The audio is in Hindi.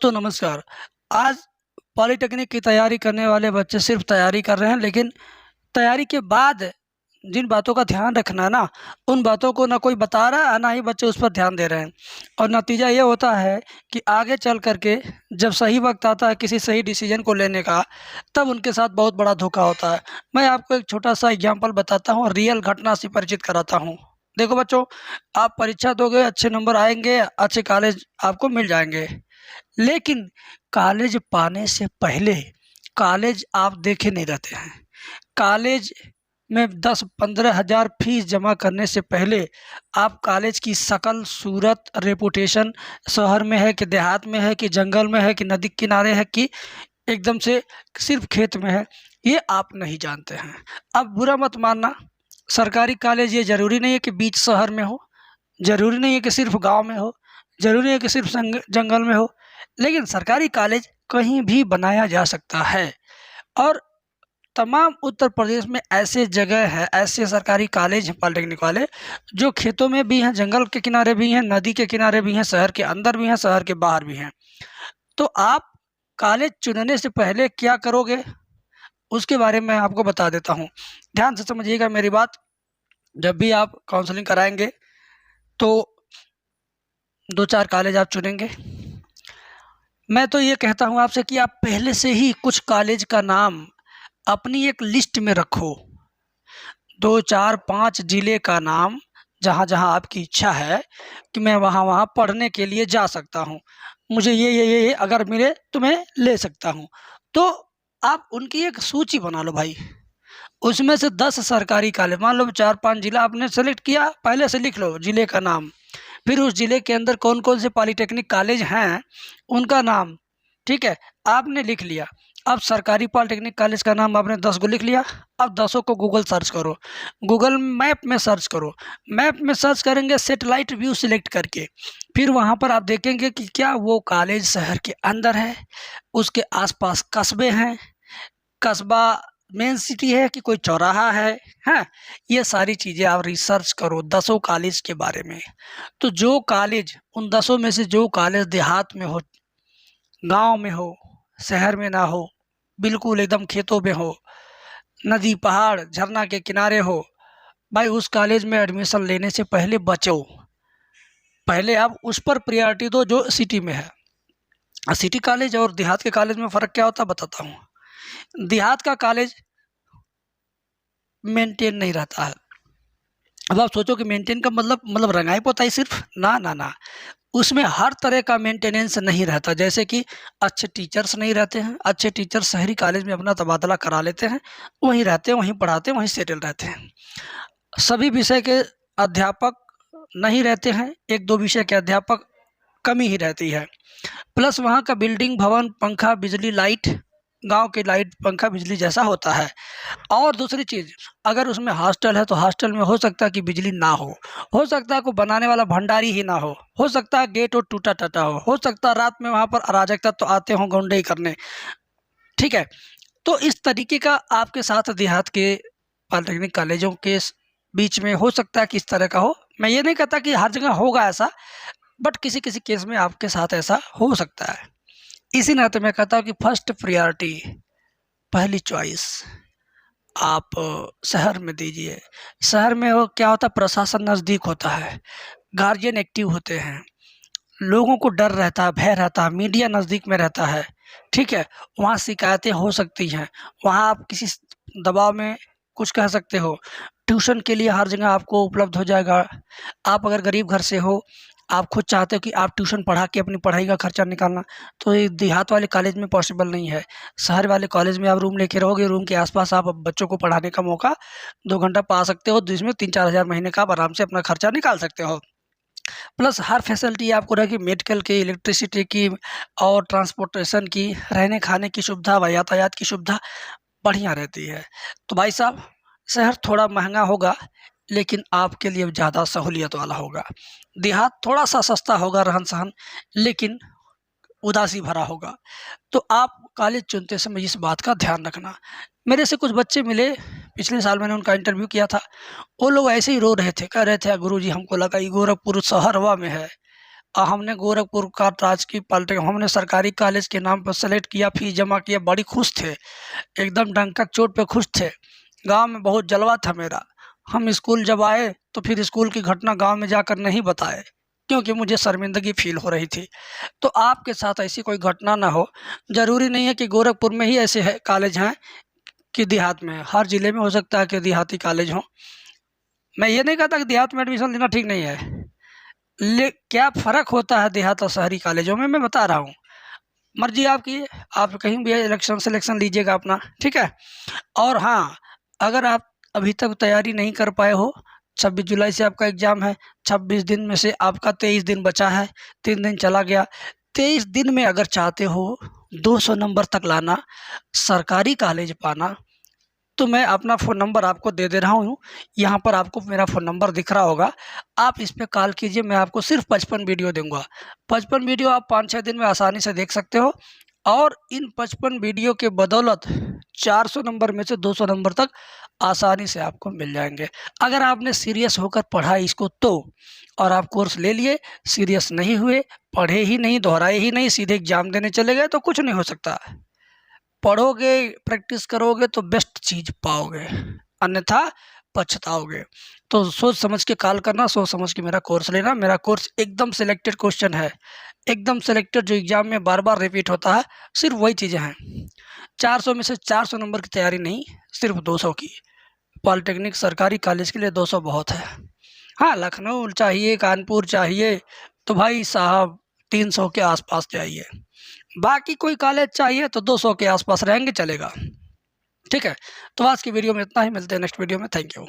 तो नमस्कार। आज पॉलिटेक्निक की तैयारी करने वाले बच्चे सिर्फ तैयारी कर रहे हैं, लेकिन तैयारी के बाद जिन बातों का ध्यान रखना है ना, उन बातों को ना कोई बता रहा है, ना ही बच्चे उस पर ध्यान दे रहे हैं। और नतीजा ये होता है कि आगे चल कर के जब सही वक्त आता है किसी सही डिसीजन को लेने का, तब उनके साथ बहुत बड़ा धोखा होता है। मैं आपको एक छोटा-सा एग्ज़ाम्पल बताता हूँ, रियल घटना से परिचित कराता हूँ। देखो बच्चों, आप परीक्षा दोगे, अच्छे नंबर आएँगे, अच्छे कॉलेज आपको मिल जाएँगे। लेकिन कॉलेज पाने से पहले कॉलेज आप देखे नहीं रहते हैं। कॉलेज में 10-15 हज़ार फीस जमा करने से पहले आप कॉलेज की शकल, सूरत, रेपुटेशन, शहर में है कि देहात में है कि जंगल में है कि नदी किनारे है कि एकदम से सिर्फ खेत में है, ये आप नहीं जानते हैं। अब बुरा मत मानना, सरकारी कॉलेज ये ज़रूरी नहीं है कि बीच शहर में हो, ज़रूरी नहीं है कि सिर्फ गाँव में हो, ज़रूरी नहीं है कि सिर्फ जंगल में हो, लेकिन सरकारी कॉलेज कहीं भी बनाया जा सकता है। और तमाम उत्तर प्रदेश में ऐसे जगह है, ऐसे सरकारी कॉलेज हैं पॉलिटेक्निक वाले, जो खेतों में भी हैं, जंगल के किनारे भी हैं, नदी के किनारे भी हैं, शहर के अंदर भी हैं, शहर के बाहर भी हैं। तो आप कॉलेज चुनने से पहले क्या करोगे, उसके बारे में आपको बता देता हूँ। ध्यान से समझिएगा मेरी बात। जब भी आप काउंसलिंग कराएँगे, तो 2-4 कॉलेज आप चुनेंगे। मैं तो ये कहता हूँ आपसे कि आप पहले से ही कुछ कॉलेज का नाम अपनी एक लिस्ट में रखो। 2, 4, 5 ज़िले का नाम, जहाँ-जहाँ आपकी इच्छा है कि मैं वहाँ-वहाँ पढ़ने के लिए जा सकता हूँ। मुझे ये अगर मिले तो मैं ले सकता हूँ। तो आप उनकी एक सूची बना लो भाई। उसमें से 10 सरकारी कॉलेज, मान लो 4-5 ज़िला आपने सेलेक्ट किया, पहले से लिख लो ज़िले का नाम। फिर उस ज़िले के अंदर कौन-कौन से पॉलिटेक्निक कॉलेज हैं, उनका नाम, ठीक है, आपने लिख लिया। अब सरकारी पॉलिटेक्निक कॉलेज का नाम आपने 10 को लिख लिया, अब 10 को गूगल सर्च करो, गूगल मैप में सर्च करो। मैप में सर्च करेंगे सैटेलाइट व्यू सिलेक्ट करके, फिर वहाँ पर आप देखेंगे कि क्या वो कॉलेज शहर के अंदर है, उसके आस-पास कस्बे हैं, कस्बा मेन सिटी है कि कोई चौराहा है, हैं? ये सारी चीज़ें आप रिसर्च करो 10 कॉलेज के बारे में। तो जो कॉलेज, उन 10 में से जो कॉलेज देहात में हो, गाँव में हो, शहर में ना हो, बिल्कुल एकदम खेतों में हो, नदी, पहाड़, झरना के किनारे हो, भाई उस कॉलेज में एडमिशन लेने से पहले बचो। पहले आप उस पर प्रायोरिटी दो जो सिटी में है। सिटी कॉलेज और देहात के कॉलेज में फ़र्क क्या होता है बताता हूँ। देहात का कॉलेज मेंटेन नहीं रहता है। अब आप सोचो कि मेंटेन का मतलब रंगाई पोताई सिर्फ, ना ना ना, उसमें हर तरह का मेंटेनेंस नहीं रहता। जैसे कि अच्छे टीचर्स नहीं रहते हैं, अच्छे टीचर शहरी कॉलेज में अपना तबादला करा लेते हैं, वहीं रहते हैं, वहीं पढ़ाते हैं, वहीं सेटल रहते हैं। सभी विषय के अध्यापक नहीं रहते हैं, 1-2 विषय के अध्यापक कमी ही रहती है। प्लस वहाँ का बिल्डिंग, भवन, पंखा, बिजली, लाइट गाँव के लाइट, पंखा, बिजली जैसा होता है। और दूसरी चीज़, अगर उसमें हॉस्टल है तो हॉस्टल में हो सकता है कि बिजली ना हो सकता है कोई बनाने वाला भंडारी ही ना हो सकता है गेट और टूटा-टटा हो सकता है रात में वहाँ पर अराजक तत्व तो आते हों गुंडई करने, ठीक है? तो इस तरीके का आपके साथ देहात के पॉलिटेक्निक कॉलेजों के बीच में हो सकता है कि इस तरह का हो। मैं ये नहीं कहता कि हर जगह होगा ऐसा, बट किसी-किसी केस में आपके साथ ऐसा हो सकता है। इसी नाते मैं कहता हूँ कि फर्स्ट प्रायोरिटी, पहली चॉइस आप शहर में दीजिए। शहर में वो क्या होता है, प्रशासन नज़दीक होता है, गार्जियन एक्टिव होते हैं, लोगों को डर रहता है, भय रहता है, मीडिया नज़दीक में रहता है, ठीक है? वहाँ शिकायतें हो सकती हैं, वहाँ आप किसी दबाव में कुछ कह सकते हो। ट्यूशन के लिए हर जगह आपको उपलब्ध हो जाएगा। आप अगर गरीब घर से हो, आप खुद चाहते हो कि आप ट्यूशन पढ़ा के अपनी पढ़ाई का खर्चा निकालना, तो ये देहात वाले कॉलेज में पॉसिबल नहीं है। शहर वाले कॉलेज में आप रूम लेके रहोगे, रूम के आस-पास आप बच्चों को पढ़ाने का मौका 2 घंटा पा सकते हो, जिसमें 3-4 हज़ार महीने का आप आराम से अपना खर्चा निकाल सकते हो। प्लस हर फैसिलिटी आपको रहेगी, मेडिकल की, इलेक्ट्रिसिटी की और ट्रांसपोर्टेशन की, रहने-खाने की सुविधा व यातायात की सुविधा बढ़िया रहती है। तो भाई साहब, शहर थोड़ा महँगा होगा, लेकिन आपके लिए ज़्यादा सहूलियत वाला होगा। देहात थोड़ा-सा सस्ता होगा रहन-सहन, लेकिन उदासी भरा होगा। तो आप कॉलेज चुनते समय इस बात का ध्यान रखना। मेरे से कुछ बच्चे मिले, पिछले साल मैंने उनका इंटरव्यू किया था। वो लोग ऐसे ही रो रहे थे, कह रहे थे गुरुजी हमको लगा ये गोरखपुर शहरवा में है हमने गोरखपुर का राजकीय पॉलिटेक्निक हमने सरकारी कॉलेज के नाम पर सेलेक्ट किया, फीस जमा किया, बड़ी खुश थे, एकदम डंका चोट पे खुश थे। गांव में बहुत जलवा था मेरा। हम स्कूल जब आए तो फिर स्कूल की घटना गांव में जाकर नहीं बताए, क्योंकि मुझे शर्मिंदगी फील हो रही थी। तो आपके साथ ऐसी कोई घटना ना हो। ज़रूरी नहीं है कि गोरखपुर में ही ऐसे है कॉलेज हैं कि देहात में है, हर ज़िले में हो सकता है कि देहाती कॉलेज हो। मैं ये नहीं कहता कि देहात में एडमिशन लेना ठीक नहीं है, क्या फ़र्क होता है देहात और शहरी कॉलेजों में, मैं बता रहा हूँ। मर्जी आपकी है, आप कहीं भी इलेक्शन सिलेक्शन लीजिएगा अपना, ठीक है। और हाँ, अगर आप अभी तक तैयारी नहीं कर पाए हो, 26 जुलाई से आपका एग्ज़ाम है, 26 दिन में से आपका 23 दिन बचा है, 3 दिन चला गया। 23 दिन में अगर चाहते हो 200 नंबर तक लाना, सरकारी कॉलेज पाना, तो मैं अपना फ़ोन नंबर आपको दे दे रहा हूँ। यहाँ पर आपको मेरा फ़ोन नंबर दिख रहा होगा, आप इस पे कॉल कीजिए। मैं आपको सिर्फ 55 वीडियो दूंगा। 55 वीडियो आप 5-6 दिन में आसानी से देख सकते हो, और इन 55 वीडियो के बदौलत 400 नंबर में से 200 नंबर तक आसानी से आपको मिल जाएंगे, अगर आपने सीरियस होकर पढ़ा इसको तो। और आप कोर्स ले लिए, सीरियस नहीं हुए, पढ़े ही नहीं, दोहराए ही नहीं, सीधे एग्ज़ाम देने चले गए, तो कुछ नहीं हो सकता। पढ़ोगे, प्रैक्टिस करोगे तो बेस्ट चीज़ पाओगे, अन्यथा पछताओगे। तो सोच समझ के कॉल करना, सोच समझ के मेरा कोर्स लेना। मेरा कोर्स एकदम सिलेक्टेड क्वेश्चन है, एकदम सिलेक्टेड, जो एग्ज़ाम में बार बार रिपीट होता है, सिर्फ वही चीज़ें हैं। 400 में से 400 नंबर की तैयारी नहीं, सिर्फ 200 की। पॉलिटेक्निक सरकारी कॉलेज के लिए 200 बहुत है। हाँ, लखनऊ चाहिए, कानपुर चाहिए, तो भाई साहब 300 के आसपास चाहिए। बाकी कोई कॉलेज चाहिए तो 200 के आसपास रहेंगे, चलेगा। ठीक है, तो आज की वीडियो में इतना ही, मिलते हैं नेक्स्ट वीडियो में। Thank you.